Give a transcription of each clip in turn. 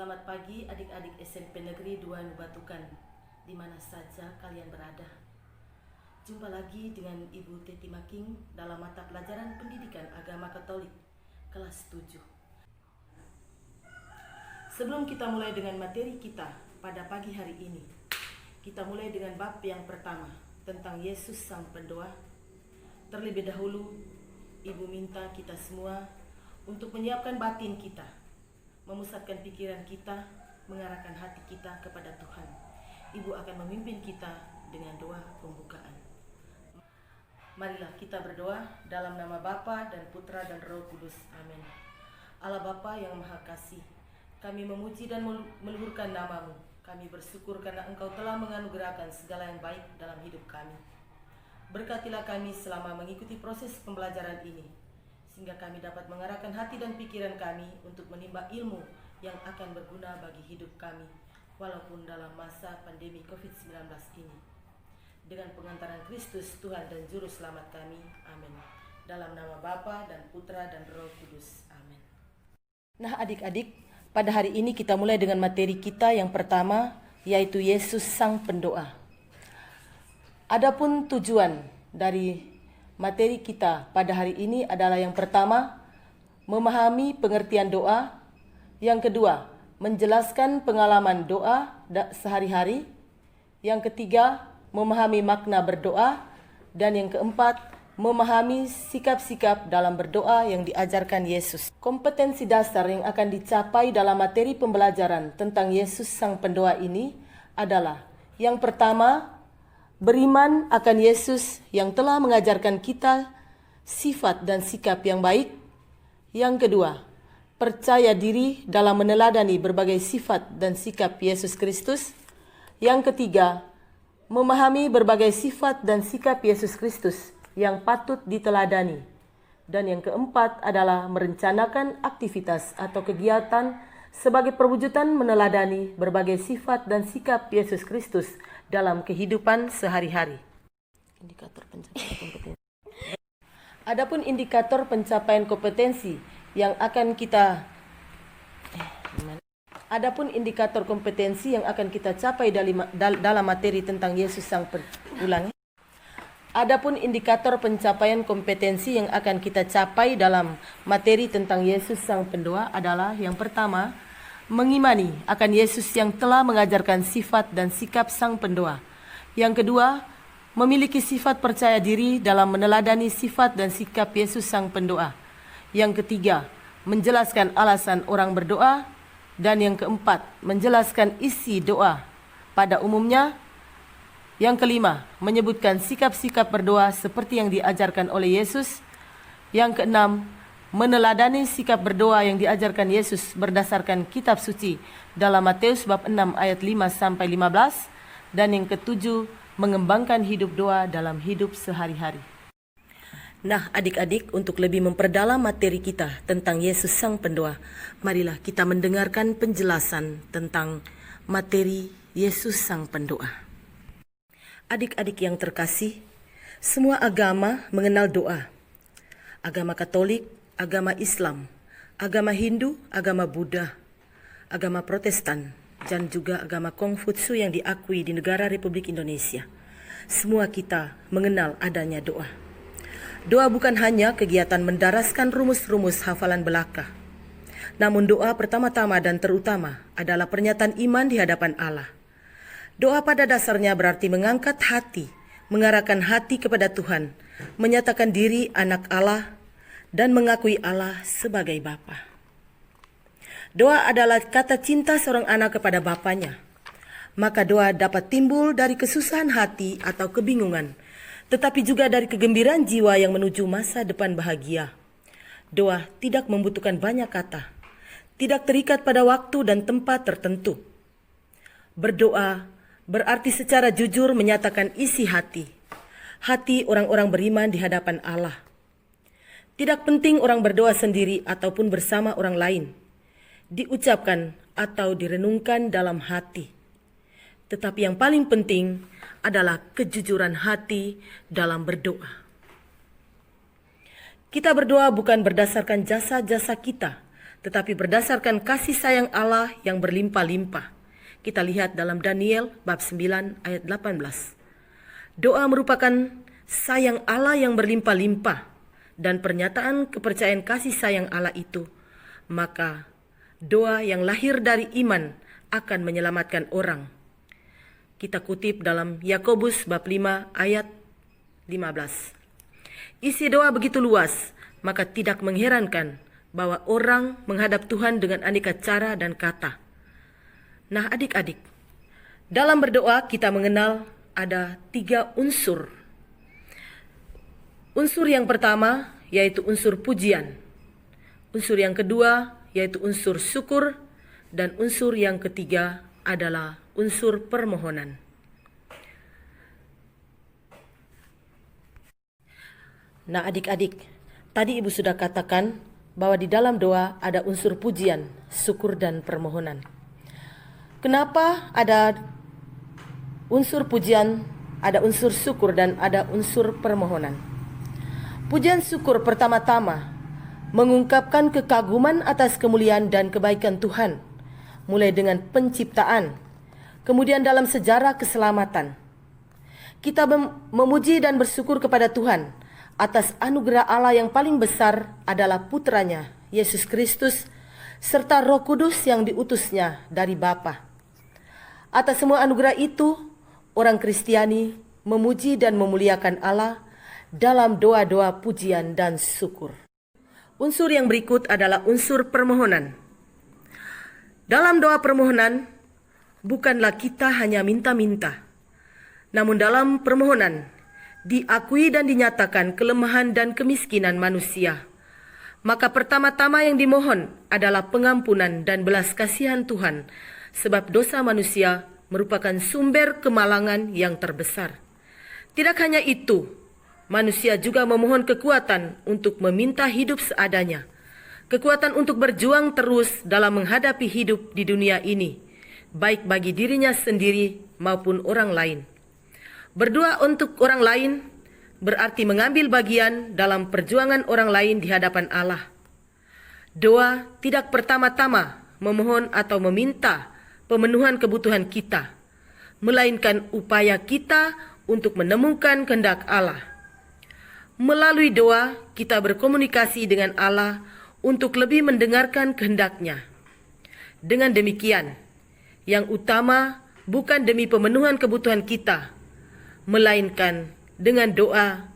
Selamat pagi adik-adik SMP Negeri 2 Nubatukan, di mana saja kalian berada. Jumpa lagi dengan Ibu Teti Making dalam mata pelajaran Pendidikan Agama Katolik, kelas 7. Sebelum kita mulai dengan materi kita pada pagi hari ini, kita mulai dengan bab yang pertama tentang Yesus Sang Pendoa. Terlebih dahulu, Ibu minta kita semua untuk menyiapkan batin kita, memusatkan pikiran kita, mengarahkan hati kita kepada Tuhan. Ibu akan memimpin kita dengan doa pembukaan. Marilah kita berdoa dalam nama Bapa dan Putra dan Roh Kudus. Amin. Allah Bapa yang Maha Kasih, kami memuji dan meluhurkan nama-Mu. Kami bersyukur karena Engkau telah menganugerahkan segala yang baik dalam hidup kami. Berkatilah kami selama mengikuti proses pembelajaran ini, sehingga kami dapat mengarahkan hati dan pikiran kami untuk menimba ilmu yang akan berguna bagi hidup kami, walaupun dalam masa pandemi COVID-19 ini. Dengan pengantaran Kristus, Tuhan dan Juru Selamat kami. Amin. Dalam nama Bapa dan Putra dan Roh Kudus. Amin. Nah adik-adik, pada hari ini kita mulai dengan materi kita yang pertama, yaitu Yesus Sang Pendoa. Adapun tujuan dari materi kita pada hari ini adalah yang pertama, memahami pengertian doa. Yang kedua, menjelaskan pengalaman doa sehari-hari. Yang ketiga, memahami makna berdoa. Dan yang keempat, memahami sikap-sikap dalam berdoa yang diajarkan Yesus. Kompetensi dasar yang akan dicapai dalam materi pembelajaran tentang Yesus Sang Pendoa ini adalah yang pertama, beriman akan Yesus yang telah mengajarkan kita sifat dan sikap yang baik. Yang kedua, percaya diri dalam meneladani berbagai sifat dan sikap Yesus Kristus. Yang ketiga, memahami berbagai sifat dan sikap Yesus Kristus yang patut diteladani. Dan yang keempat adalah merencanakan aktivitas atau kegiatan sebagai perwujudan meneladani berbagai sifat dan sikap Yesus Kristus dalam kehidupan sehari-hari. Indikator pencapaian kompetensi. Adapun indikator pencapaian kompetensi yang akan kita indikator kompetensi yang akan kita capai dalam materi tentang Yesus Sang Pendoa. Adapun indikator pencapaian kompetensi yang akan kita capai dalam materi tentang Yesus Sang Pendoa adalah yang pertama, mengimani akan Yesus yang telah mengajarkan sifat dan sikap Sang Pendoa. Yang kedua, memiliki sifat percaya diri dalam meneladani sifat dan sikap Yesus Sang Pendoa. Yang ketiga, menjelaskan alasan orang berdoa. Dan yang keempat, menjelaskan isi doa pada umumnya. Yang kelima, menyebutkan sikap-sikap berdoa seperti yang diajarkan oleh Yesus. Yang keenam, meneladani sikap berdoa yang diajarkan Yesus berdasarkan kitab suci dalam Matius bab 6 ayat 5-15. Dan yang ketujuh, mengembangkan hidup doa dalam hidup sehari-hari. Nah adik-adik, untuk lebih memperdalam materi kita tentang Yesus Sang Pendoa, marilah kita mendengarkan penjelasan tentang materi Yesus Sang Pendoa. Adik-adik yang terkasih, semua agama mengenal doa. Agama Katolik, agama Islam, agama Hindu, agama Buddha, agama Protestan, dan juga agama Konghucu yang diakui di negara Republik Indonesia. Semua kita mengenal adanya doa. Doa bukan hanya kegiatan mendaraskan rumus-rumus hafalan belaka. Namun doa pertama-tama dan terutama adalah pernyataan iman di hadapan Allah. Doa pada dasarnya berarti mengangkat hati, mengarahkan hati kepada Tuhan, menyatakan diri anak Allah, dan mengakui Allah sebagai Bapa. Doa adalah kata cinta seorang anak kepada bapaknya. Maka doa dapat timbul dari kesusahan hati atau kebingungan, tetapi juga dari kegembiraan jiwa yang menuju masa depan bahagia. Doa tidak membutuhkan banyak kata, tidak terikat pada waktu dan tempat tertentu. Berdoa berarti secara jujur menyatakan isi hati orang-orang beriman di hadapan Allah. Tidak penting orang berdoa sendiri ataupun bersama orang lain, diucapkan atau direnungkan dalam hati. Tetapi yang paling penting adalah kejujuran hati dalam berdoa. Kita berdoa bukan berdasarkan jasa-jasa kita, tetapi berdasarkan kasih sayang Allah yang berlimpah-limpah. Kita lihat dalam Daniel bab 9 ayat 18. Doa merupakan sayang Allah yang berlimpah-limpah dan pernyataan kepercayaan kasih sayang Allah itu. Maka doa yang lahir dari iman akan menyelamatkan orang. Kita kutip dalam Yakobus bab 5 ayat 15. Isi doa begitu luas, maka tidak mengherankan bahwa orang menghadap Tuhan dengan aneka cara dan kata. Nah adik-adik, dalam berdoa kita mengenal ada 3 unsur. Unsur yang pertama yaitu unsur pujian. Unsur yang kedua yaitu unsur syukur. Dan unsur yang ketiga adalah unsur permohonan. Nah adik-adik, tadi ibu sudah katakan bahwa di dalam doa ada unsur pujian, syukur dan permohonan. Kenapa ada unsur pujian, ada unsur syukur dan ada unsur permohonan? Pujian syukur pertama-tama mengungkapkan kekaguman atas kemuliaan dan kebaikan Tuhan, mulai dengan penciptaan, kemudian dalam sejarah keselamatan. Kita memuji dan bersyukur kepada Tuhan atas anugerah Allah yang paling besar adalah putranya, Yesus Kristus, serta Roh Kudus yang diutusnya dari Bapa. Atas semua anugerah itu, orang Kristiani memuji dan memuliakan Allah dalam doa-doa pujian dan syukur. Unsur yang berikut adalah unsur permohonan. Dalam doa permohonan, bukanlah kita hanya minta-minta, namun dalam permohonan diakui dan dinyatakan kelemahan dan kemiskinan manusia. Maka pertama-tama yang dimohon adalah pengampunan dan belas kasihan Tuhan, sebab dosa manusia merupakan sumber kemalangan yang terbesar. Tidak hanya itu, manusia juga memohon kekuatan untuk meminta hidup seadanya, kekuatan untuk berjuang terus dalam menghadapi hidup di dunia ini, baik bagi dirinya sendiri maupun orang lain. Berdoa untuk orang lain berarti mengambil bagian dalam perjuangan orang lain di hadapan Allah. Doa tidak pertama-tama memohon atau meminta pemenuhan kebutuhan kita, melainkan upaya kita untuk menemukan kehendak Allah. Melalui doa, kita berkomunikasi dengan Allah untuk lebih mendengarkan kehendak-Nya. Dengan demikian, yang utama bukan demi pemenuhan kebutuhan kita, melainkan dengan doa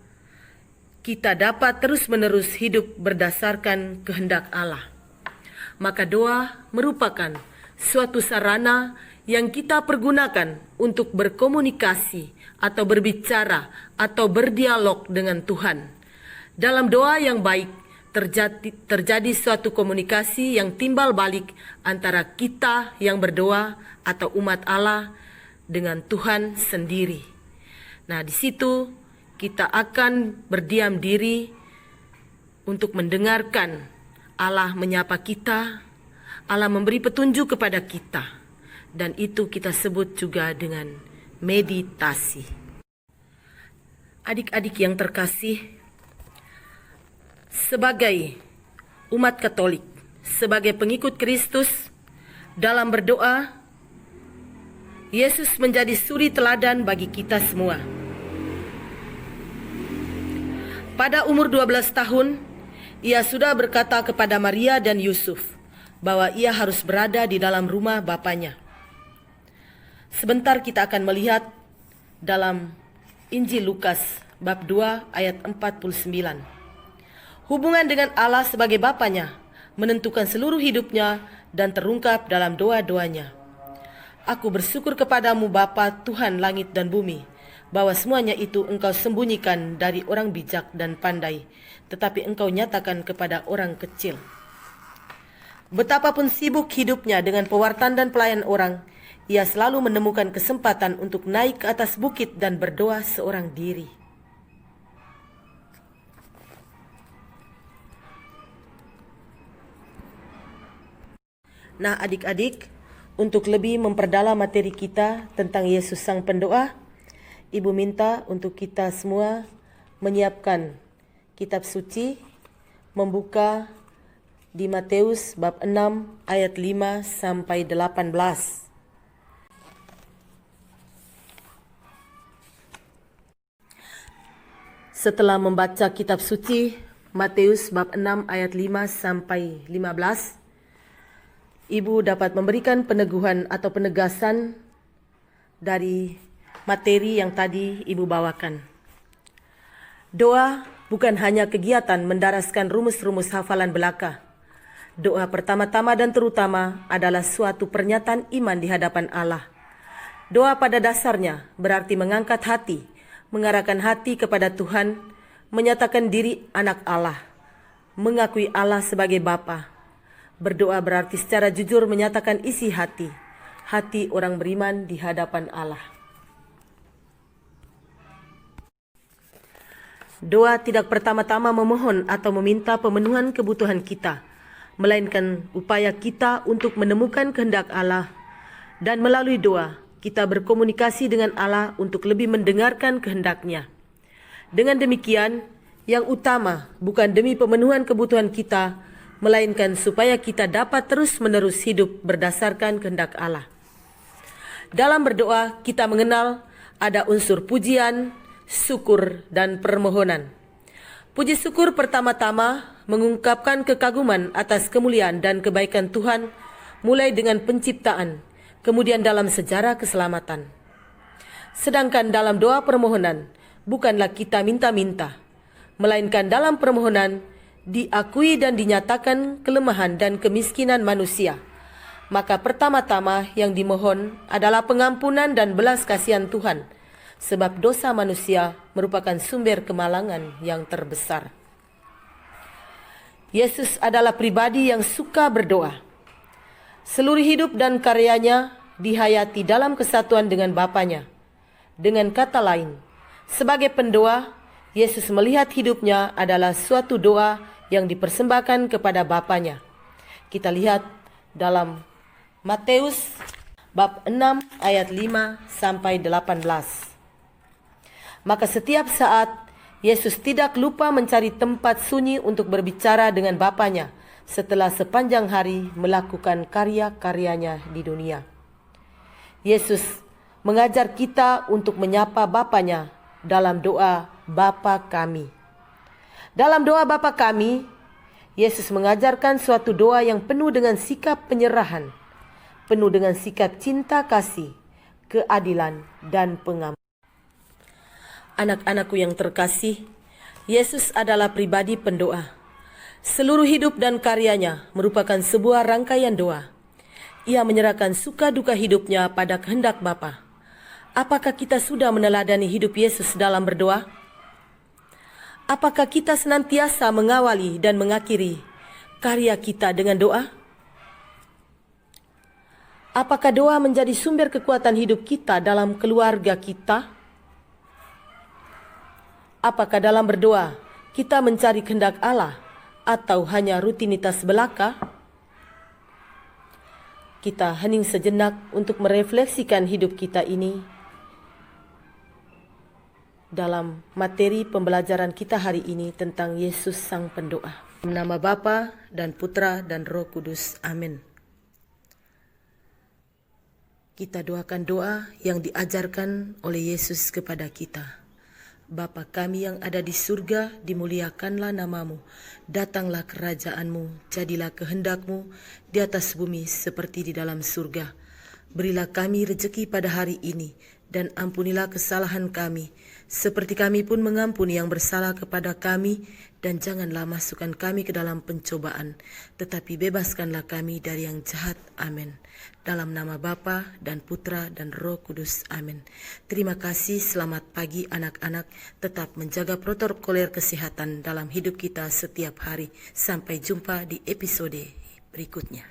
kita dapat terus-menerus hidup berdasarkan kehendak Allah. Maka doa merupakan suatu sarana yang kita pergunakan untuk berkomunikasi atau berbicara atau berdialog dengan Tuhan. Dalam doa yang baik terjadi suatu komunikasi yang timbal balik antara kita yang berdoa atau umat Allah dengan Tuhan sendiri. Nah, di situ kita akan berdiam diri untuk mendengarkan Allah menyapa kita, Allah memberi petunjuk kepada kita, dan itu kita sebut juga dengan meditasi. Adik-adik yang terkasih, sebagai umat Katolik, sebagai pengikut Kristus, dalam berdoa, Yesus menjadi suri teladan bagi kita semua. Pada umur 12 tahun, ia sudah berkata kepada Maria dan Yusuf bahwa ia harus berada di dalam rumah bapaknya. Sebentar kita akan melihat dalam Injil Lukas bab 2 ayat 49. Hubungan dengan Allah sebagai bapaknya menentukan seluruh hidupnya dan terungkap dalam doa-doanya. Aku bersyukur kepadamu Bapa Tuhan langit dan bumi, bahwa semuanya itu engkau sembunyikan dari orang bijak dan pandai, tetapi engkau nyatakan kepada orang kecil. Betapapun sibuk hidupnya dengan pewartaan dan pelayan orang, ia selalu menemukan kesempatan untuk naik ke atas bukit dan berdoa seorang diri. Nah adik-adik, untuk lebih memperdalam materi kita tentang Yesus Sang Pendoa, Ibu minta untuk kita semua menyiapkan kitab suci, membuka di Matius bab 6 ayat 5 sampai 18. Setelah membaca kitab suci Matius bab 6 ayat 5 sampai 15, Ibu dapat memberikan peneguhan atau penegasan dari materi yang tadi Ibu bawakan. Doa bukan hanya kegiatan mendaraskan rumus-rumus hafalan belaka. Doa pertama-tama dan terutama adalah suatu pernyataan iman di hadapan Allah. Doa pada dasarnya berarti mengangkat hati, mengarahkan hati kepada Tuhan, menyatakan diri anak Allah, mengakui Allah sebagai Bapa. Berdoa berarti secara jujur menyatakan isi hati orang beriman di hadapan Allah. Doa tidak pertama-tama memohon atau meminta pemenuhan kebutuhan kita, melainkan upaya kita untuk menemukan kehendak Allah, dan melalui doa kita berkomunikasi dengan Allah untuk lebih mendengarkan kehendak-Nya. Dengan demikian, yang utama bukan demi pemenuhan kebutuhan kita, melainkan supaya kita dapat terus-menerus hidup berdasarkan kehendak Allah. Dalam berdoa, kita mengenal ada unsur pujian, syukur, dan permohonan. Puji syukur pertama-tama mengungkapkan kekaguman atas kemuliaan dan kebaikan Tuhan, mulai dengan penciptaan, kemudian dalam sejarah keselamatan. Sedangkan dalam doa permohonan, bukanlah kita minta-minta, melainkan dalam permohonan diakui dan dinyatakan kelemahan dan kemiskinan manusia. Maka pertama-tama yang dimohon adalah pengampunan dan belas kasihan Tuhan, sebab dosa manusia merupakan sumber kemalangan yang terbesar. Yesus adalah pribadi yang suka berdoa. Seluruh hidup dan karyanya dihayati dalam kesatuan dengan Bapanya. Dengan kata lain, sebagai pendoa, Yesus melihat hidupnya adalah suatu doa yang dipersembahkan kepada Bapanya. Kita lihat dalam Matius bab 6 ayat 5 sampai 18. Maka setiap saat Yesus tidak lupa mencari tempat sunyi untuk berbicara dengan Bapanya setelah sepanjang hari melakukan karya-karyanya di dunia. Yesus mengajar kita untuk menyapa Bapanya dalam doa Bapa Kami. Dalam doa Bapa Kami, Yesus mengajarkan suatu doa yang penuh dengan sikap penyerahan, penuh dengan sikap cinta kasih, keadilan, dan pengampunan. Anak-anakku yang terkasih, Yesus adalah pribadi pendoa. Seluruh hidup dan karyanya merupakan sebuah rangkaian doa. Ia menyerahkan suka duka hidupnya pada kehendak Bapa. Apakah kita sudah meneladani hidup Yesus dalam berdoa? Apakah kita senantiasa mengawali dan mengakhiri karya kita dengan doa? Apakah doa menjadi sumber kekuatan hidup kita dalam keluarga kita? Apakah dalam berdoa kita mencari kehendak Allah atau hanya rutinitas belaka? Kita hening sejenak untuk merefleksikan hidup kita ini dalam materi pembelajaran kita hari ini tentang Yesus Sang Pendoa. Dalam nama Bapa dan Putra dan Roh Kudus. Amin. Kita doakan doa yang diajarkan oleh Yesus kepada kita. Bapa kami yang ada di surga, dimuliakanlah namamu. Datanglah kerajaanmu, jadilah kehendakmu di atas bumi seperti di dalam surga. Berilah kami rejeki pada hari ini, dan ampunilah kesalahan kami, seperti kami pun mengampuni yang bersalah kepada kami. Dan janganlah masukkan kami ke dalam pencobaan, tetapi bebaskanlah kami dari yang jahat. Amin. Dalam nama Bapa dan Putra dan Roh Kudus. Amin. Terima kasih, selamat pagi anak-anak. Tetap menjaga protokoler kesehatan dalam hidup kita setiap hari. Sampai jumpa di episode berikutnya.